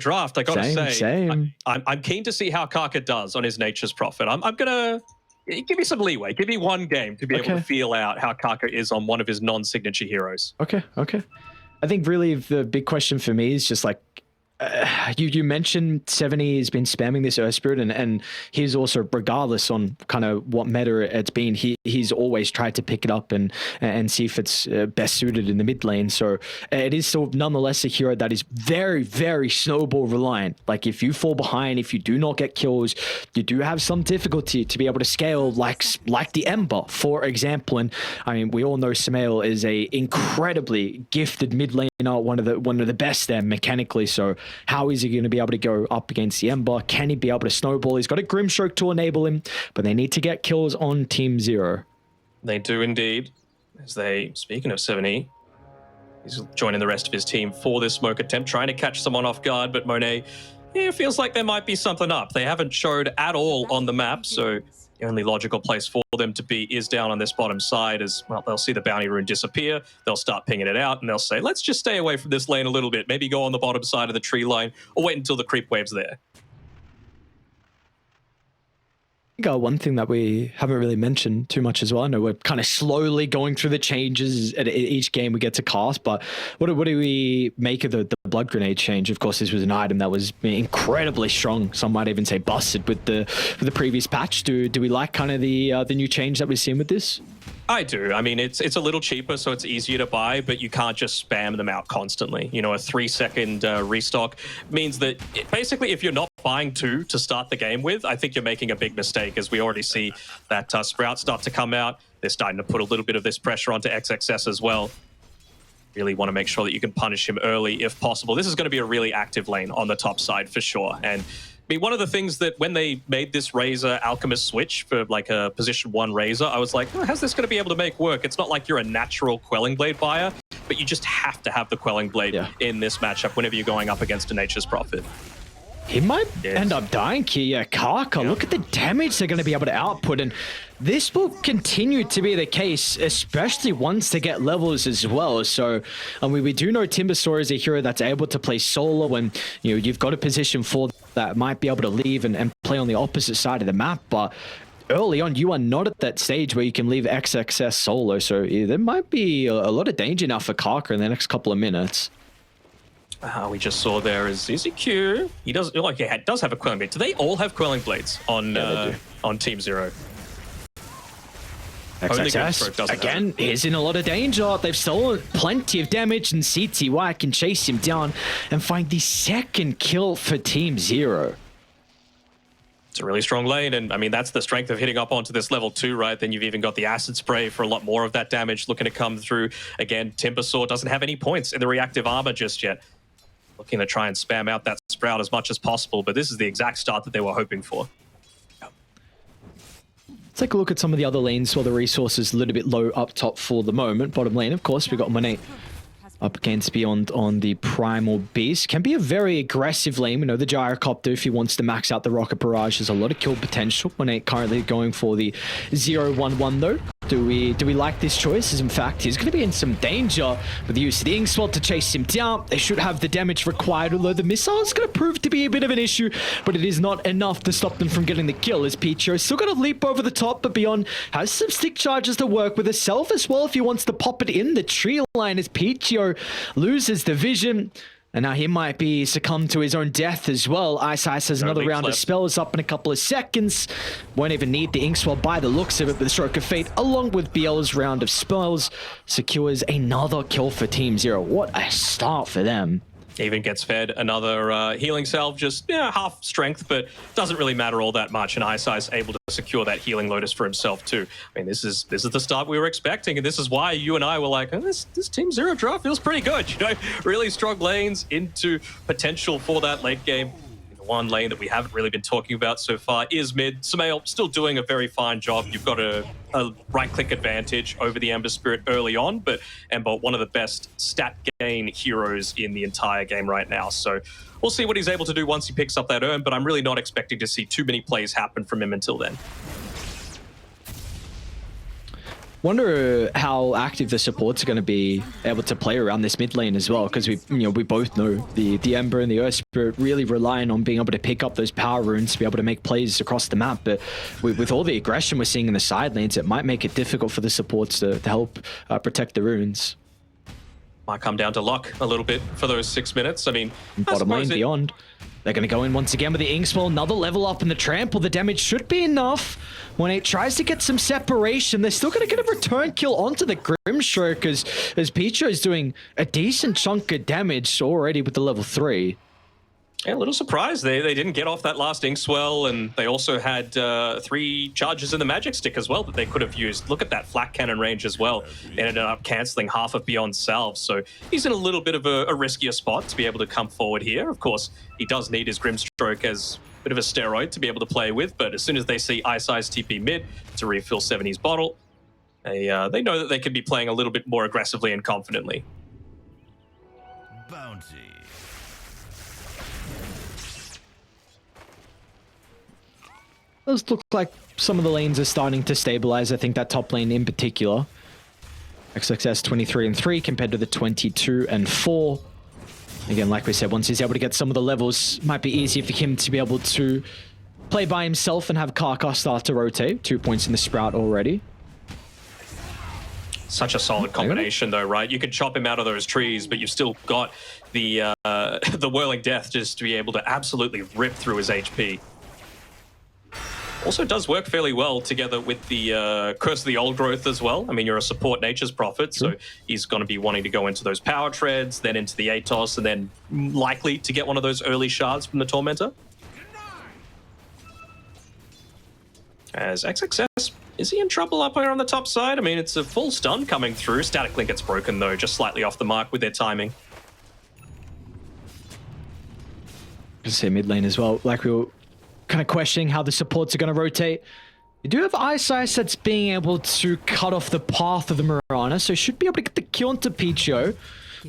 Zero draft, I gotta say. Same. I'm keen to see how Kaka does on his Nature's Prophet. I'm gonna give me some leeway. Give me one game to be able to feel out how Kaka is on one of his non-signature heroes. Okay. I think really the big question for me is just like, you mentioned 70 has been spamming this Earth Spirit, and he's also, regardless on kind of what meta it's been, he's always tried to pick it up and see if it's best suited in the mid lane. So it is still nonetheless a hero that is very, very snowball reliant. Like if you fall behind, if you do not get kills, you do have some difficulty to be able to scale like the Ember, for example. And I mean, we all know Samael is a incredibly gifted mid laner, one of the best there mechanically. So how is he going to be able to go up against the Ember? Can he be able to snowball? He's got a Grimstroke to enable him, but they need to get kills on Team Zero. They do indeed. Speaking of 70, he's joining the rest of his team for this smoke attempt, trying to catch someone off guard, but Monet, it feels like there might be something up. They haven't showed at all on the map, so the only logical place for them to be is down on this bottom side. As well, they'll see the bounty rune disappear, they'll start pinging it out, and they'll say, let's just stay away from this lane a little bit, maybe go on the bottom side of the tree line, or wait until the creep wave's there. I think one thing that we haven't really mentioned too much as well, I know we're kind of slowly going through the changes at each game we get to cast, but what do we make of the blood grenade change? Of course, this was an item that was incredibly strong. Some might even say busted with the previous patch. Do we like kind of the new change that we've seen with this? I do. I mean, it's a little cheaper, so it's easier to buy, but you can't just spam them out constantly. You know, a 3-second restock means that basically if you're not buying 2 to start the game with, I think you're making a big mistake, as we already see that Sprout start to come out. They're starting to put a little bit of this pressure onto XXS as well. Really want to make sure that you can punish him early if possible. This is going to be a really active lane on the top side for sure. And I mean, one of the things that when they made this Razor Alchemist switch for like a position 1 Razor, I was like, oh, how's this going to be able to make work? It's not like you're a natural Quelling Blade buyer, but you just have to have the Quelling Blade in this matchup whenever you're going up against a Nature's Prophet. He might end up dying here. Kaka, look at the damage they're going to be able to output, and this will continue to be the case, especially once they get levels as well. So, I mean, we do know Timbersaw is a hero that's able to play solo when you've got a position 4 that might be able to leave and play on the opposite side of the map, but early on, you are not at that stage where you can leave XXS solo, so there might be a lot of danger now for Kaka in the next couple of minutes. We just saw there is EZQ. He does have a Quelling Blade. Do they all have Quelling Blades on Team Zero? XXS, again, he's in a lot of danger. They've stolen plenty of damage, and CTY can chase him down and find the 2nd kill for Team Zero. It's a really strong lane, and I mean, that's the strength of hitting up onto this level 2, right? Then you've even got the Acid Spray for a lot more of that damage looking to come through. Again, Timbersaw doesn't have any points in the reactive armor just yet. Looking to try and spam out that Sprout as much as possible, but this is the exact start that they were hoping for. Let's take a look at some of the other lanes where the resources a little bit low up top for the moment. Bottom lane, of course, we've got Monet up against Beyond on the Primal Beast. Can be a very aggressive lane. We know the Gyrocopter, if he wants to max out the Rocket Barrage, there's a lot of kill potential. Monet currently going for the 0-1-1 though. Do we like this choice? As in fact, he's going to be in some danger with the use of the Inkswell to chase him down. They should have the damage required, although the missile is going to prove to be a bit of an issue, but it is not enough to stop them from getting the kill, as Picho still got to leap over the top, but Beyond has some stick charges to work with herself as well if he wants to pop it in the tree line, as Picho loses the vision. And now he might be succumbed to his own death as well. Ice has another round of spells up in a couple of seconds. Won't even need the Inkswell by the looks of it, but the Stroke of Fate, along with Biel's round of spells, secures another kill for Team Zero. What a start for them. Even gets fed another healing salve, just half strength, but doesn't really matter all that much. And Ice able to secure that healing Lotus for himself too. I mean, this is the start we were expecting, and this is why you and I were like, oh, this Team Zero draft feels pretty good. You know, really strong lanes into potential for that late game. One lane that we haven't really been talking about so far is mid. Samael still doing a very fine job. You've got a right-click advantage over the Ember Spirit early on, but Ember, one of the best stat gain heroes in the entire game right now. So we'll see what he's able to do once he picks up that urn, but I'm really not expecting to see too many plays happen from him until then. Wonder how active the supports are going to be able to play around this mid lane as well, because we both know the Ember and the Earth Spirit really relying on being able to pick up those power runes to be able to make plays across the map. But with all the aggression we're seeing in the side lanes, it might make it difficult for the supports to help protect the runes. Might come down to luck a little bit for those 6 minutes. I mean, Bottom lane beyond. They're going to go in once again with the Inkswell. Another level up in the trample. The damage should be enough. When it tries to get some separation, they're still going to get a return kill onto the Grimstroke as Picho is doing a decent chunk of damage already with the level 3. Yeah, a little surprised they didn't get off that last Inkswell, and they also had 3 charges in the magic stick as well that they could have used. Look at that flak cannon range as well. They ended up cancelling half of Beyond's salve, so he's in a little bit of a riskier spot to be able to come forward here. Of course, he does need his Grimstroke as a bit of a steroid to be able to play with, but as soon as they see Ice TP mid to refill 70's bottle, they know that they can be playing a little bit more aggressively and confidently. Bounty. Does look like some of the lanes are starting to stabilize. I think that top lane in particular. XXS 23-3 compared to the 22-4. Again, like we said, once he's able to get some of the levels, might be easier for him to be able to play by himself and have Karka start to rotate. 2 points in the Sprout already. Such a solid combination, though, right? You can chop him out of those trees, but you've still got the Whirling Death just to be able to absolutely rip through his HP. Also does work fairly well together with the Curse of the Old Growth as well. I mean, you're a support Nature's Prophet, so he's going to be wanting to go into those power treads, then into the Atos, and then likely to get one of those early shards from the Tormentor. As XXS, is he in trouble up here on the top side? I mean, it's a full stun coming through. Static Link gets broken, though, just slightly off the mark with their timing. Just say mid lane as well, like we were kind of questioning how the supports are going to rotate. You do have Ice that's being able to cut off the path of the Mirana, so should be able to get the kill onto Picho.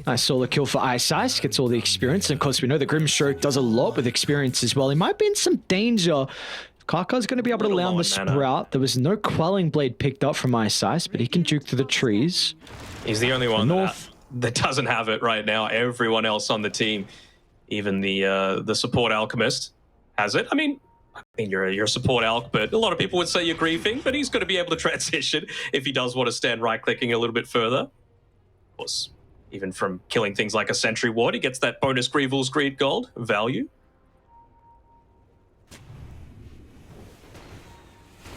Nice solo kill for Ice, gets all the experience, and of course we know the Grimstroke does a lot with experience as well. He might be in some danger. Karka's going to be able to lay on the Sprout. There was no Quelling Blade picked up from Ice, but he can juke through the trees. He's the only one that doesn't have it right now. Everyone else on the team, even the support Alchemist, has it. I mean, you're a support Alch, but a lot of people would say you're griefing, but he's going to be able to transition if he does want to stand right-clicking a little bit further. Of course, even from killing things like a Sentry Ward, he gets that bonus Grievel's Greed gold value.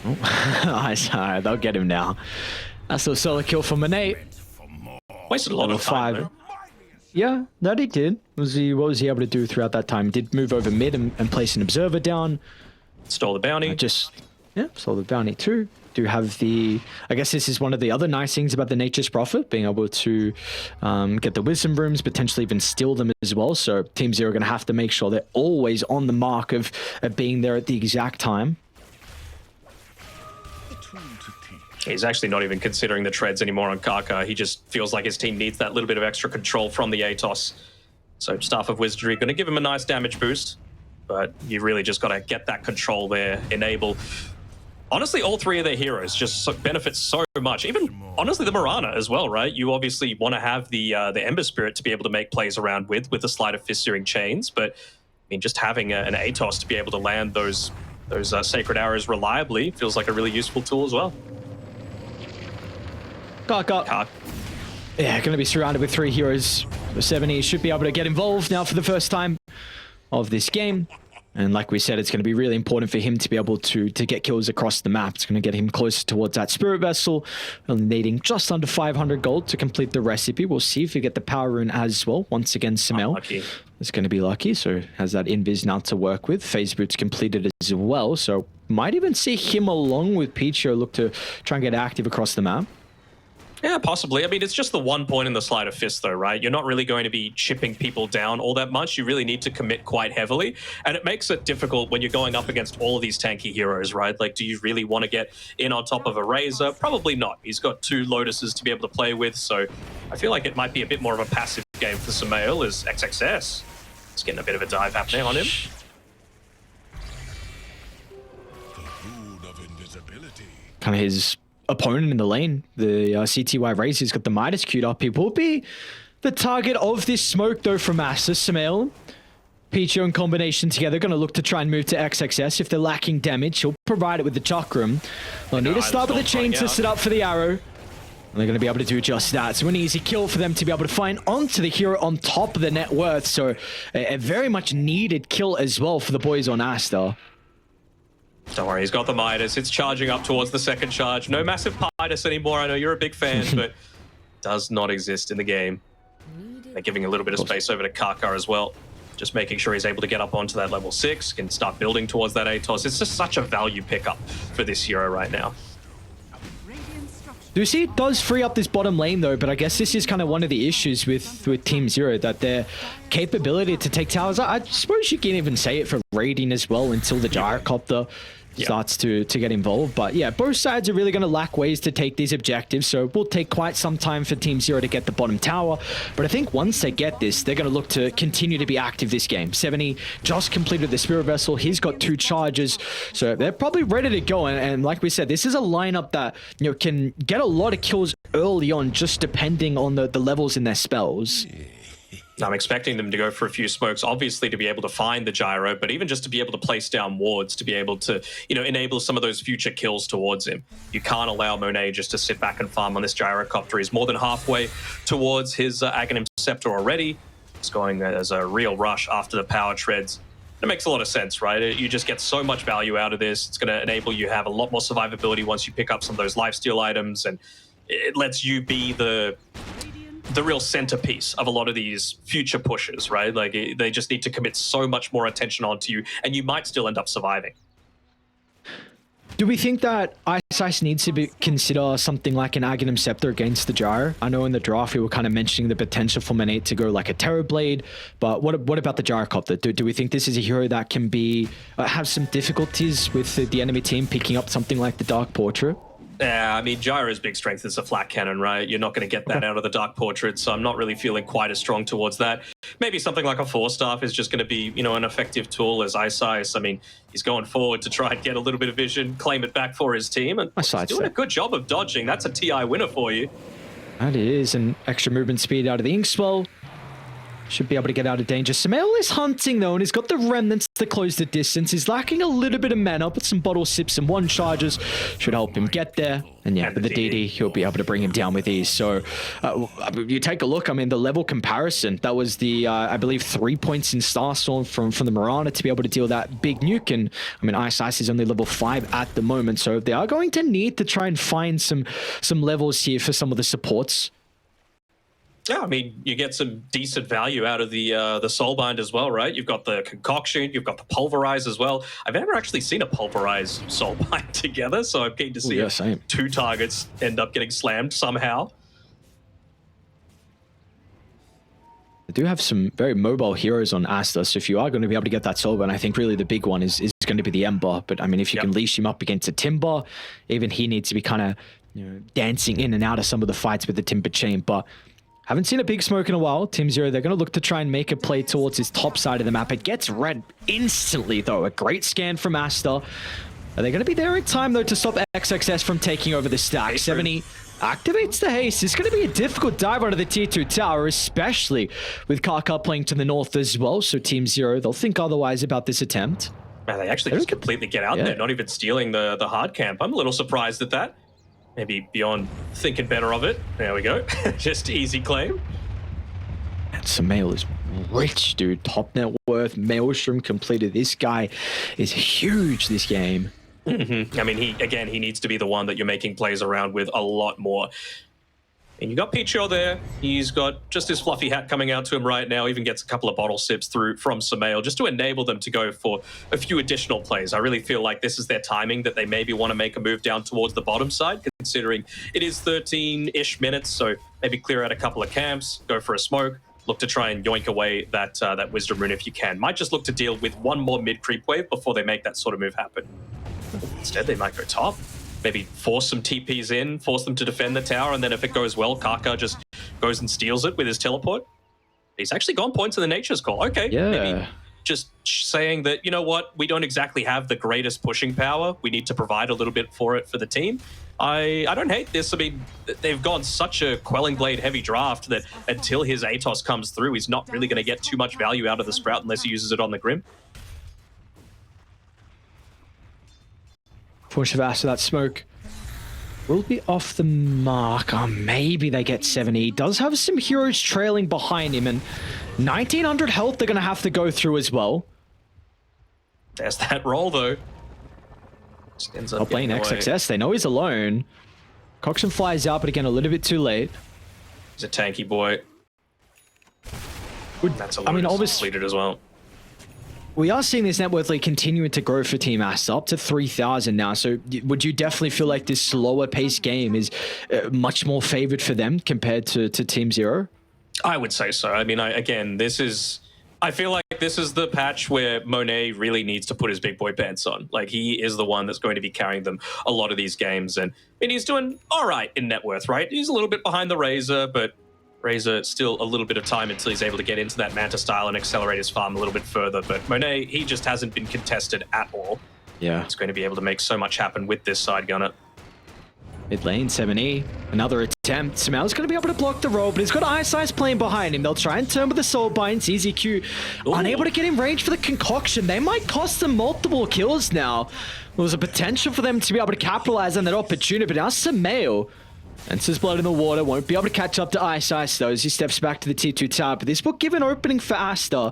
Oh, they'll get him now. That's a solo kill for Monet. Wasted a lot of time, though. Yeah, that he did. What was he able to do throughout that time? Did move over mid and place an observer down. Stole the bounty. Stole the bounty too. Do have the... I guess this is one of the other nice things about the Nature's Prophet, being able to get the Wisdom Rooms, potentially even steal them as well. So Team Zero are going to have to make sure they're always on the mark of being there at the exact time. He's actually not even considering the treads anymore on Karka. He just feels like his team needs that little bit of extra control from the Atos. So Staff of Wizardry going to give him a nice damage boost, but you really just got to get that control there, enable. Honestly, all 3 of their heroes just benefit so much. Even, honestly, the Mirana as well, right? You obviously want to have the Ember Spirit to be able to make plays around with the Sleight of Fist Searing Chains, but I mean, just having an Atos to be able to land those Sacred Arrows reliably feels like a really useful tool as well. Karka. Yeah, going to be surrounded with 3 heroes. The 70 should be able to get involved now for the first time of this game. And like we said, it's going to be really important for him to be able to get kills across the map. It's going to get him closer towards that Spirit Vessel, needing just under 500 gold to complete the recipe. We'll see if we get the Power Rune as well. Once again, Samel is going to be lucky, so has that Invis now to work with. Phase Boots completed as well, so might even see him along with Picho look to try and get active across the map. Yeah, possibly. I mean, it's just the 1 point in the Sleight of Fist, though, right? You're not really going to be chipping people down all that much. You really need to commit quite heavily. And it makes it difficult when you're going up against all of these tanky heroes, right? Like, do you really want to get in on top of a Razor? Probably not. He's got 2 Lotuses to be able to play with, so I feel like it might be a bit more of a passive game for Samael as XXS. It's getting a bit of a dive happening on him. Kind of his opponent in the lane, the CTY Rays, who's got the Midas queued up. He will be the target of this smoke, though, from Aster. Sumail, Pichu in combination together, going to look to try and move to XXS. If they're lacking damage, he'll provide it with the Chakram. They'll need to start with the chain to set up for the arrow. And they're going to be able to do just that. So an easy kill for them to be able to find onto the hero on top of the net worth. So a very much needed kill as well for the boys on Aster. Don't worry, he's got the Midas. It's charging up towards the second charge. No massive Midas anymore. I know you're a big fan, but does not exist in the game. They're giving a little bit of space over to Kaka as well. Just making sure he's able to get up onto that level 6, can start building towards that ATOS. It's just such a value pickup for this hero right now. Do see it does free up this bottom lane though, but I guess this is kind of one of the issues with Team Zero, that their capability to take towers, I suppose you can even say it for raiding as well until the gyrocopter starts to get involved. But yeah, both sides are really going to lack ways to take these objectives, so it will take quite some time for Team Zero to get the bottom tower. But I think once they get this, they're going to look to continue to be active this game. 70 just completed the Spirit Vessel. He's got 2 charges, so they're probably ready to go. And like we said, this is a lineup that, you know, can get a lot of kills early on, just depending on the levels in their spells. I'm expecting them to go for a few smokes, obviously, to be able to find the gyro, but even just to be able to place down wards, to be able to, you know, enable some of those future kills towards him. You can't allow Monet just to sit back and farm on this gyrocopter. He's more than halfway towards his Aghanim Scepter already. He's going as a real rush after the power treads. It makes a lot of sense, right? You just get so much value out of this. It's going to enable you to have a lot more survivability once you pick up some of those lifesteal items, and it lets you be the real centerpiece of a lot of these future pushes, right? Like, they just need to commit so much more attention onto you, and you might still end up surviving. Do we think that Ice needs to consider something like an Aghanim Scepter against the Gyro? I know in the draft we were kind of mentioning the potential for Manate to go like a Terror Blade, but what about the Gyrocopter? Do we think this is a hero that can be have some difficulties with the enemy team picking up something like the Dark Portrait? Yeah, I mean, Gyro's big strength is a flat cannon, right? You're not going to get that out of the Dark Portrait, so I'm not really feeling quite as strong towards that. Maybe something like a Force Staff is just going to be, you know, an effective tool as Ice. I mean, he's going forward to try and get a little bit of vision, claim it back for his team, and he's doing a good job of dodging. That's a TI winner for you. That is, and extra movement speed out of the Inkswell. Should be able to get out of danger. Sumail is hunting though, and he's got the remnants to close the distance. He's lacking a little bit of mana, but some bottle sips and 1 charges should help him get there. And yeah, with the DD, he'll be able to bring him down with ease. So you take a look, I mean, the level comparison, that was the, I believe, 3 points in Starstorm from the Mirana to be able to deal that big nuke. And I mean, Ice is only level 5 at the moment, so they are going to need to try and find some levels here for some of the supports. Yeah, I mean, you get some decent value out of the Soulbind as well, right? You've got the Concoction, you've got the Pulverize as well. I've never actually seen a Pulverize Soulbind together, so I'm keen to see if 2 targets end up getting slammed somehow. They do have some very mobile heroes on Aster, so if you are going to be able to get that Soulbind, I think really the big one is going to be the Ember. But I mean, if you can leash him up against a Timber, even he needs to be kind of, you know, dancing in and out of some of the fights with the Timber Chain. But haven't seen a big smoke in a while. Team Zero, they're going to look to try and make a play towards his top side of the map. It gets red instantly, though. A great scan from Aster. Are they going to be there in time, though, to stop XXS from taking over the stack? 70 activates the haste. It's going to be a difficult dive onto the tier 2 tower, especially with Kaka playing to the north as well. So Team Zero, they'll think otherwise about this attempt. Man, they actually just completely get out there, not even stealing the hard camp. I'm a little surprised at that. Maybe beyond thinking better of it. There we go. Just easy claim. And Sumail is rich, dude. Top net worth. Maelstrom completed. This guy is huge this game. I mean, he needs to be the one that you're making plays around with a lot more. And you got Pichu there. He's got just his fluffy hat coming out to him right now. Even gets a couple of bottle sips through from Sumail just to enable them to go for a few additional plays. I really feel like this is their timing, that they maybe want to make a move down towards the bottom side, considering it is 13-ish minutes. So maybe clear out a couple of camps, go for a smoke, look to try and yoink away that Wisdom Rune if you can. Might just look to deal with one more mid-creep wave before they make that sort of move happen. Instead, they might go top. Maybe force some TPs in, force them to defend the tower, and then if it goes well, Kaka just goes and steals it with his teleport. He's actually gone points in the Nature's Call. Okay, just saying that, you know what, we don't exactly have the greatest pushing power. We need to provide a little bit for it for the team. I don't hate this. I mean, they've gone such a Quelling Blade heavy draft that until his Atos comes through, he's not really going to get too much value out of the Sprout unless he uses it on the Grim. Push of Aster, that smoke will be off the mark. Oh, maybe they get 70. He does have some heroes trailing behind him, and 1900 health they're going to have to go through as well. There's that roll, though. Not playing XXS. They know he's alone. Coxon flies out, but again, a little bit too late. He's a tanky boy. That's a obviously completed as well. We are seeing this net worth lead continuing to grow for Team Aster, up to 3,000 now. So would you definitely feel like this slower paced game is much more favored for them compared to Team Zero? I would say so. I mean, again, I feel like this is the patch where Monet really needs to put his big boy pants on. Like, he is the one that's going to be carrying them a lot of these games. And he's doing all right in net worth, right? He's a little bit behind the Razor, but Razor still a little bit of time until he's able to get into that Manta style and accelerate his farm a little bit further. But Monet, he just hasn't been contested at all. Yeah. It's going to be able to make so much happen with this side gunner. Mid lane, 7E. Another attempt. Samel's going to be able to block the roll, but he's got Ice Ice playing behind him. They'll try and turn with the Soul Binds. EZQ unable to get in range for the concoction. They might cost them multiple kills now. There was a potential for them to be able to capitalize on that opportunity, but now Samel and his blood in the water won't be able to catch up to Ice Ice though as he steps back to the T2 tower. But this will give an opening for Aster.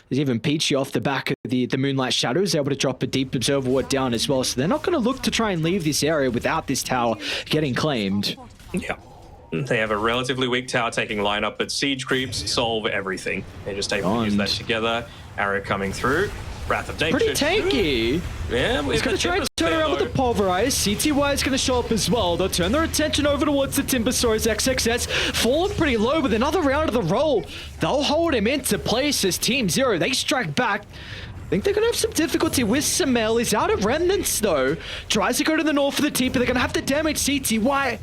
There's even Peachy off the back of the Moonlight Shadows able to drop a deep Observer Ward down as well. So they're not going to look to try and leave this area without this tower getting claimed. Yeah. They have a relatively weak tower taking lineup, but siege creeps solve everything. They're just able to use that together. Arrow coming through. Wrath of Nature. Pretty tanky. Yeah, he's going to try and turn around with the Pulverize. CTY is going to show up as well. They'll turn their attention over towards the Timbersaurus XXS. Fallen pretty low with another round of the roll. They'll hold him into place as Team Zero. They strike back. I think they're going to have some difficulty with Samel. He's out of Remnants though. Tries to go to the north for the T, but they're going to have to damage CTY.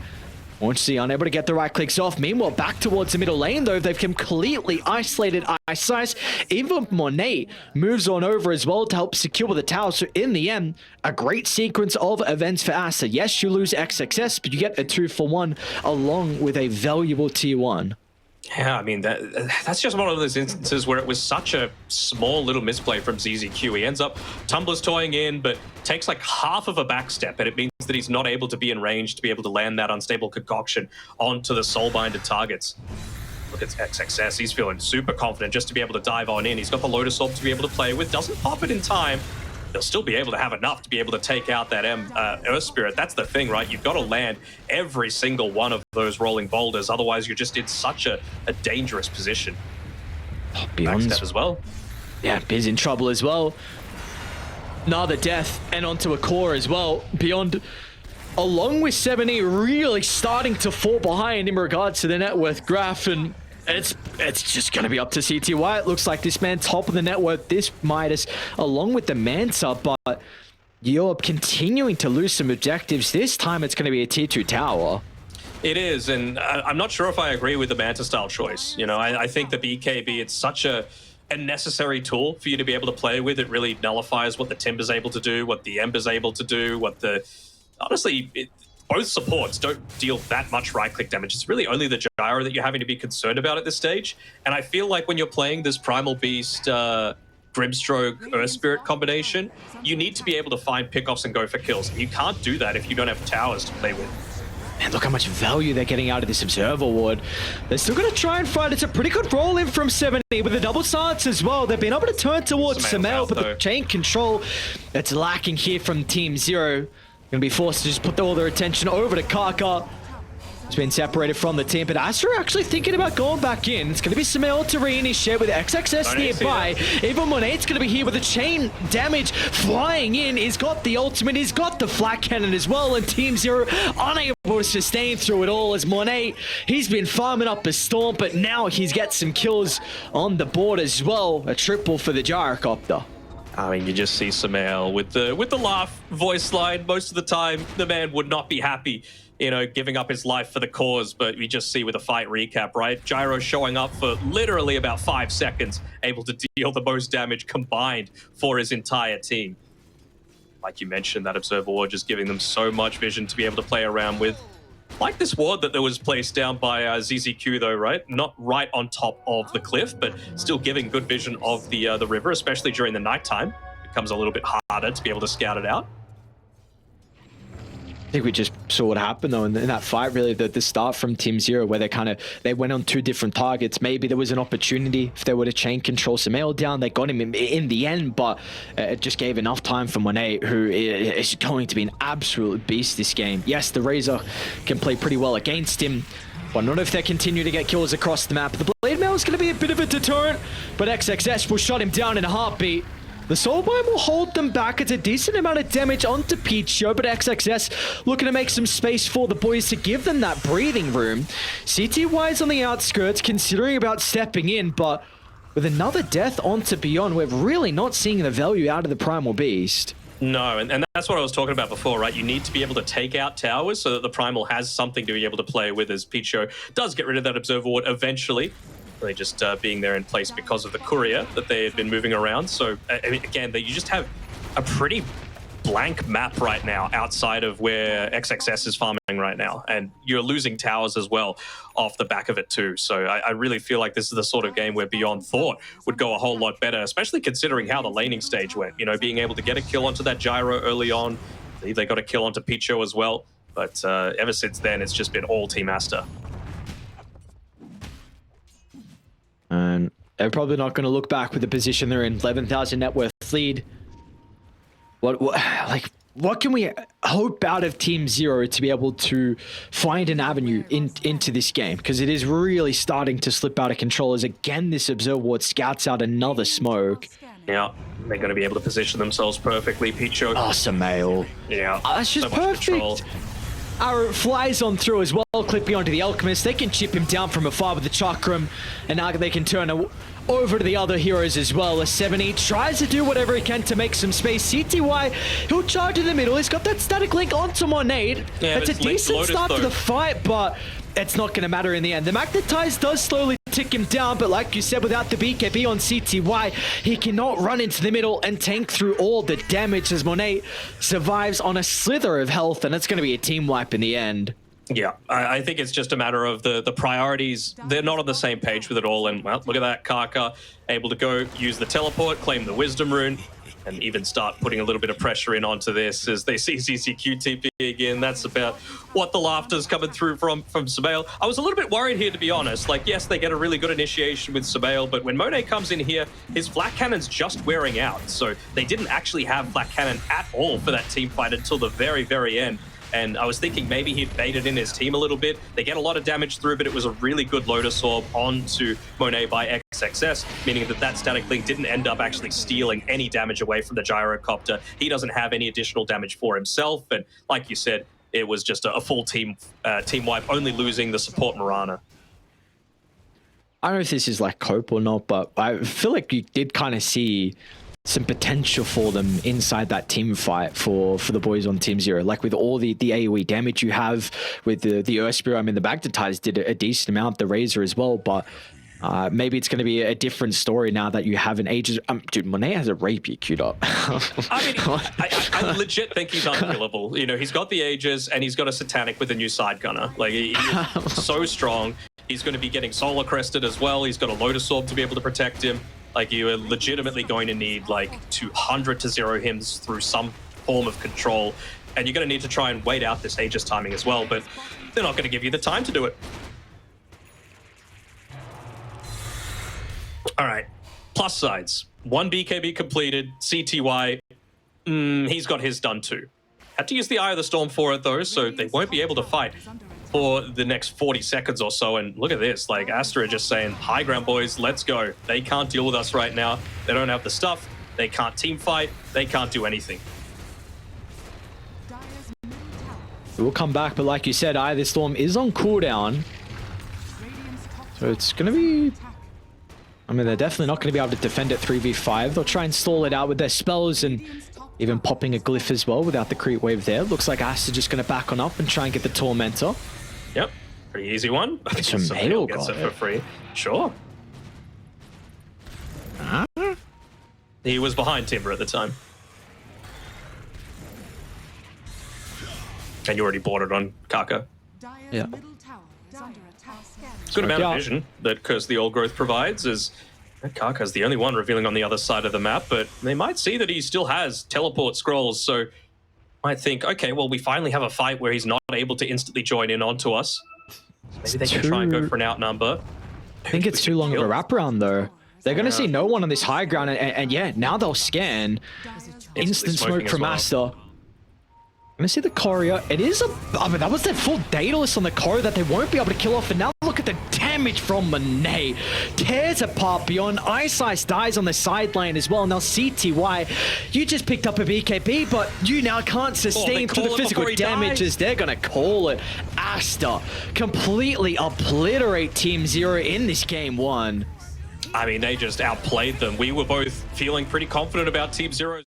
Orangey unable to get the right clicks off. Meanwhile, back towards the middle lane, though, they've completely isolated Ice Ice. Even Monet moves on over as well to help secure the tower. So in the end, a great sequence of events for Aster. Yes, you lose XXS, but you get a 2-for-1 along with a valuable T1. Yeah, I mean, that's just one of those instances where it was such a small little misplay from ZZQ. He ends up Tumblr's toying in, but takes like half of a back step, and it means that he's not able to be in range to be able to land that unstable concoction onto the soul-binded targets. Look at XXS, he's feeling super confident just to be able to dive on in. He's got the Lotus Orb to be able to play with, doesn't pop it in time. He'll still be able to have enough to be able to take out that Earth Spirit. That's the thing, right? You've got to land every single one of those rolling boulders. Otherwise, you're just in such a dangerous position. Backstep as well. Yeah, Biz in trouble as well. Another death and onto a core as well. Beyond, along with 7E really starting to fall behind in regards to the net worth graph, and it's just going to be up to CTY. It looks like this man top of the net worth, this Midas, along with the Manta, but you're continuing to lose some objectives. This time it's going to be a T2 tower. It is, and I'm not sure if I agree with the Manta style choice. You know, I think the BKB, it's such a necessary tool for you to be able to play with. It really nullifies what the Timber's able to do, what the Ember's able to do, what the... Honestly, both supports don't deal that much right-click damage. It's really only the Gyro that you're having to be concerned about at this stage. And I feel like when you're playing this Primal Beast, Grimstroke, Earth Spirit combination, you need to be able to find pickoffs and go for kills. You can't do that if you don't have towers to play with. And look how much value they're getting out of this Observer Ward. They're still going to try and fight. It's a pretty good roll in from 7E with the double silence as well. They've been able to turn towards Samel, but the chain control that's lacking here from Team Zero. Going to be forced to just put all their attention over to Kaka. He's been separated from the team, but Aster actually thinking about going back in. It's going to be Samel Tarini shared with XXS nearby. Even Monet's going to be here with the chain damage flying in. He's got the ultimate, he's got the flat cannon as well, and Team Zero unable to sustain through it all as Monet, he's been farming up a storm, but now he's got some kills on the board as well. A triple for the Gyrocopter. I mean, you just see Samel with the laugh voice line. Most of the time, the man would not be happy you know, giving up his life for the cause, but we just see with a fight recap, right? Gyro showing up for literally about 5 seconds, able to deal the most damage combined for his entire team. Like you mentioned, that Observer Ward just giving them so much vision to be able to play around with. Like this ward that was placed down by ZZQ though, right? Not right on top of the cliff, but still giving good vision of the river, especially during the nighttime. It becomes a little bit harder to be able to scout it out. I think we just saw what happened though in that fight, really, the start from Team Zero, where they went on 2 different targets. Maybe there was an opportunity if they were to chain control Sumail down. They got him in the end, but it just gave enough time for Monet, who is going to be an absolute beast this game. Yes, the Razor can play pretty well against him, but not if they continue to get kills across the map. The Blade Mail is going to be a bit of a deterrent, but XXS will shut him down in a heartbeat. The Soulbind will hold them back. It's a decent amount of damage onto Picho, but XXS looking to make some space for the boys to give them that breathing room. CTY is on the outskirts, considering about stepping in, but with another death onto Beyond, we're really not seeing the value out of the Primal Beast. No, and that's what I was talking about before, right? You need to be able to take out towers so that the Primal has something to be able to play with, as Picho does get rid of that Observer Ward eventually. Really just being there in place because of the courier that they had been moving around. So I mean, again, you just have a pretty blank map right now outside of where XXS is farming right now, and you're losing towers as well off the back of it too. So I really feel like this is the sort of game where Beyond thought would go a whole lot better, especially considering how the laning stage went. You know, being able to get a kill onto that Gyro early on. They got a kill onto Picho as well, but ever since then it's just been all Team Aster. And they're probably not going to look back with the position they're in. 11,000 net worth lead. What can we hope out of Team Zero to be able to find an avenue into this game? Because it is really starting to slip out of control as, again, this Observer Ward scouts out another smoke. Yeah, they're going to be able to position themselves perfectly. Picho. Oh, Sumail. Yeah, that's just so perfect. Arrow flies on through as well, clipping onto the Alchemist. They can chip him down from afar with the Chakram, and now they can turn over to the other heroes as well. As 70 tries to do whatever he can to make some space. CTY, he'll charge in the middle. He's got that static link onto Monade. Yeah, it's a decent start to the fight, but it's not going to matter in the end. The Magnetize does slowly tick him down, but like you said, without the BKB on CTY, he cannot run into the middle and tank through all the damage as Monet survives on a slither of health, and it's going to be a team wipe in the end. Yeah, I think it's just a matter of the priorities. They're not on the same page with it all, and well, look at that, Kaka able to go use the teleport, claim the Wisdom Rune, and even start putting a little bit of pressure in onto this as they see ZZQ TP again. That's about what the laughter's coming through from Sumail. I was a little bit worried here, to be honest. Like, yes, they get a really good initiation with Sumail, but when Monet comes in here, his Flak Cannon's just wearing out. So they didn't actually have Flak Cannon at all for that team fight until the very, very end. And I was thinking maybe he'd baited in his team a little bit. They get a lot of damage through, but it was a really good Lotus Orb onto Monet by XXS, meaning that static link didn't end up actually stealing any damage away from the Gyrocopter. He doesn't have any additional damage for himself. And like you said, it was just a full team wipe, only losing the support Mirana. I don't know if this is like cope or not, but I feel like you did kind of see some potential for them inside that team fight for the boys on Team Zero. Like with all the AoE damage you have with the Earth Spear, I mean, the Magnetize did a decent amount, the Razor as well, but maybe it's going to be a different story now that you have an Aegis. Dude, Monet has a rapier queued up. I mean, I legit think he's unkillable. You know, he's got the Aegis and he's got a Satanic with a new Side Gunner. Like, he's so strong. He's going to be getting Solar Crested as well. He's got a Lotus Orb to be able to protect him. Like, you are legitimately going to need like 200 to 0 him through some form of control. And you're going to need to try and wait out this Aegis timing as well, but they're not going to give you the time to do it. All right, plus sides. 1 BKB completed, CTY, he's got his done too. Had to use the Eye of the Storm for it though, so they won't be able to fight for the next 40 seconds or so. And look at this, like Aster are just saying, high ground boys, let's go. They can't deal with us right now. They don't have the stuff. They can't team fight. They can't do anything. We'll come back, but like you said, Eye of the Storm is on cooldown. So it's going to be... I mean, they're definitely not going to be able to defend it 3v5. They'll try and stall it out with their spells and Even popping a glyph as well without the creep wave there. Looks like Aster just going to back on up and try and get the Tormentor. Yep, pretty easy one. Somebody else gets got it for free. Sure. He was behind Timber at the time. And you already bought it on Kaka. Yeah. Good amount of vision that Curse the Old Growth provides is Kaka's the only one revealing on the other side of the map, but they might see that he still has teleport scrolls, so might think, okay, well, we finally have a fight where he's not able to instantly join in onto us. Maybe they can try and go for an outnumber. I think it's too long of a wraparound, though. They're going to see no one on this high ground, and yeah, now they'll scan. Instant smoke from Aster. Let me see the Courier. It is a... I mean, that was their full Daedalus on the Courier that they won't be able to kill off. And now look at the damage from Monet. Tears apart beyond. Ice dies on the side lane as well. Now CTY, you just picked up a BKB, but you now can't sustain through the physical damages. They're going to call it. Aster completely obliterate Team Zero in this game one. I mean, they just outplayed them. We were both feeling pretty confident about Team Zero's